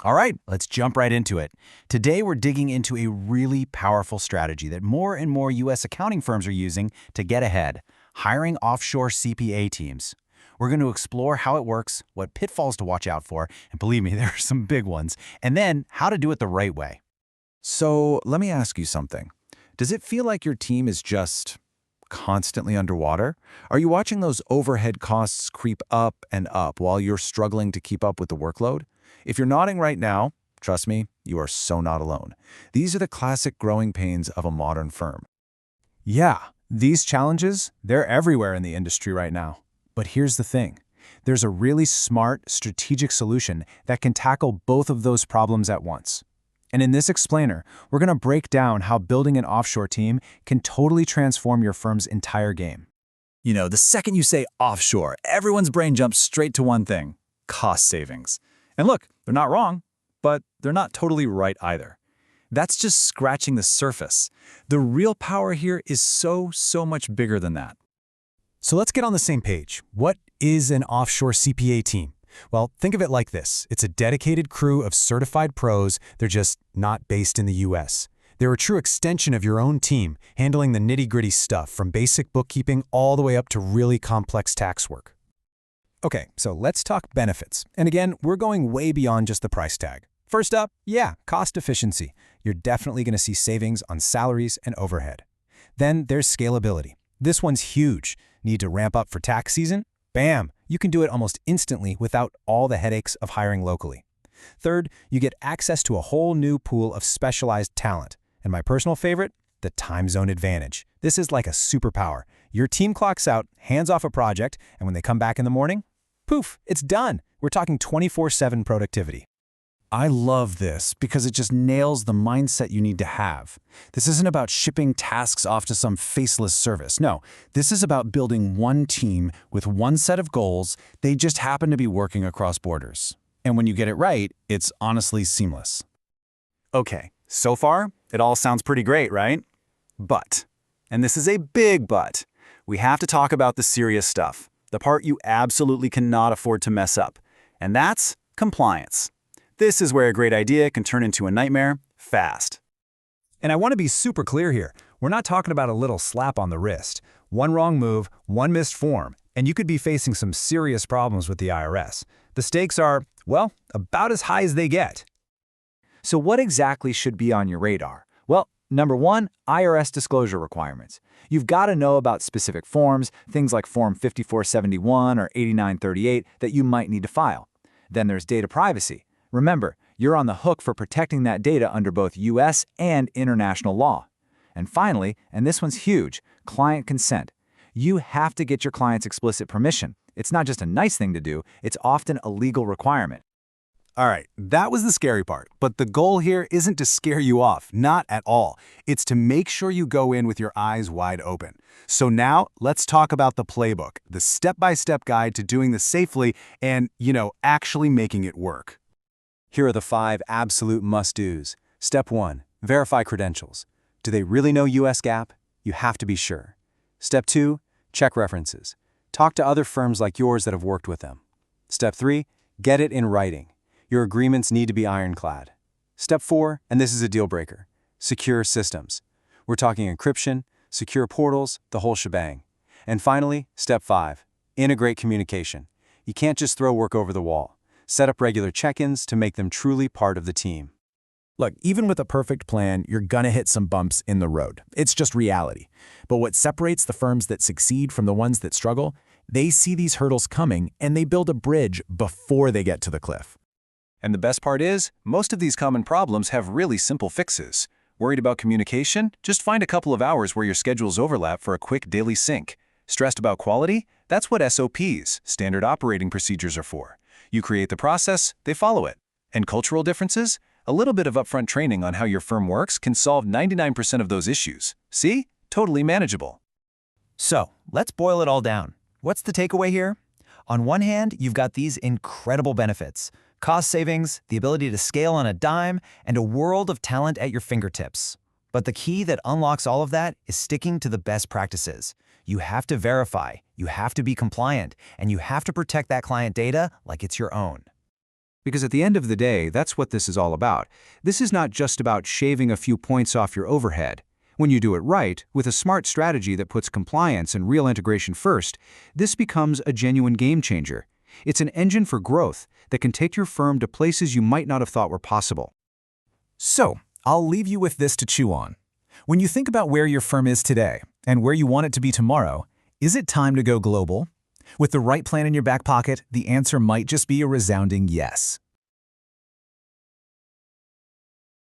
All right, let's jump right into it. Today, we're digging into a really powerful strategy that more and more U.S. accounting firms are using to get ahead: hiring offshore CPA teams. We're going to explore how it works, what pitfalls to watch out for, and believe me, there are some big ones, and then how to do it the right way. So let me ask you something. Does it feel like your team is just constantly underwater? Are you watching those overhead costs creep up and up while you're struggling to keep up with the workload? If you're nodding right now, trust me, you are so not alone. These are the classic growing pains of a modern firm. Yeah, these challenges, they're everywhere in the industry right now. But here's the thing. There's a really smart, strategic solution that can tackle both of those problems at once. And in this explainer, we're going to break down how building an offshore team can totally transform your firm's entire game. You know, the second you say offshore, everyone's brain jumps straight to one thing: cost savings. And look, they're not wrong, but they're not totally right either. That's just scratching the surface. The real power here is so much bigger than that. So let's get on the same page. What is an offshore CPA team? Well, think of it like this. It's a dedicated crew of certified pros. They're just not based in the US. They're a true extension of your own team, handling the nitty-gritty stuff from basic bookkeeping all the way up to really complex tax work. Okay, so let's talk benefits. And again, we're going way beyond just the price tag. First up, yeah, cost efficiency. You're definitely going to see savings on salaries and overhead. Then there's scalability. This one's huge. Need to ramp up for tax season? Bam! You can do it almost instantly without all the headaches of hiring locally. Third, you get access to a whole new pool of specialized talent. And my personal favorite, the time zone advantage. This is like a superpower. Your team clocks out, hands off a project, and when they come back in the morning, poof, it's done. We're talking 24/7 productivity. I love this because it just nails the mindset you need to have. This isn't about shipping tasks off to some faceless service. No, this is about building one team with one set of goals. They just happen to be working across borders. And when you get it right, it's honestly seamless. Okay, so far, it all sounds pretty great, right? But, and this is a big but, we have to talk about the serious stuff, the part you absolutely cannot afford to mess up, and that's compliance. This is where a great idea can turn into a nightmare fast. And I want to be super clear here. We're not talking about a little slap on the wrist. One wrong move, one missed form, and you could be facing some serious problems with the IRS. The stakes are, well, about as high as they get. So what exactly should be on your radar? Well, number one, IRS disclosure requirements. You've got to know about specific forms, things like Form 5471 or 8938 that you might need to file. Then there's data privacy. Remember, you're on the hook for protecting that data under both U.S. and international law. And finally, and this one's huge, client consent. You have to get your client's explicit permission. It's not just a nice thing to do, it's often a legal requirement. All right, that was the scary part, but the goal here isn't to scare you off, not at all. It's to make sure you go in with your eyes wide open. So now, let's talk about the playbook, the step-by-step guide to doing this safely and, actually making it work. Here are the 5 absolute must-dos. Step 1, verify credentials. Do they really know US GAAP? You have to be sure. Step 2, check references. Talk to other firms like yours that have worked with them. Step 3, get it in writing. Your agreements need to be ironclad. Step 4, and this is a deal breaker, secure systems. We're talking encryption, secure portals, the whole shebang. And finally, step 5, integrate communication. You can't just throw work over the wall. Set up regular check-ins to make them truly part of the team. Look, even with a perfect plan, you're gonna hit some bumps in the road. It's just reality. But what separates the firms that succeed from the ones that struggle, they see these hurdles coming and they build a bridge before they get to the cliff. And the best part is, most of these common problems have really simple fixes. Worried about communication? Just find a couple of hours where your schedules overlap for a quick daily sync. Stressed about quality? That's what SOPs, standard operating procedures, are for. You create the process, they follow it. And cultural differences? A little bit of upfront training on how your firm works can solve 99% of those issues. See? Totally manageable. So, let's boil it all down. What's the takeaway here? On one hand, you've got these incredible benefits: cost savings, the ability to scale on a dime, and a world of talent at your fingertips. But the key that unlocks all of that is sticking to the best practices. You have to verify, you have to be compliant, and you have to protect that client data like it's your own. Because at the end of the day, that's what this is all about. This is not just about shaving a few points off your overhead. When you do it right, with a smart strategy that puts compliance and real integration first, this becomes a genuine game changer. It's an engine for growth that can take your firm to places you might not have thought were possible. So, I'll leave you with this to chew on. When you think about where your firm is today and where you want it to be tomorrow, is it time to go global? With the right plan in your back pocket, the answer might just be a resounding yes.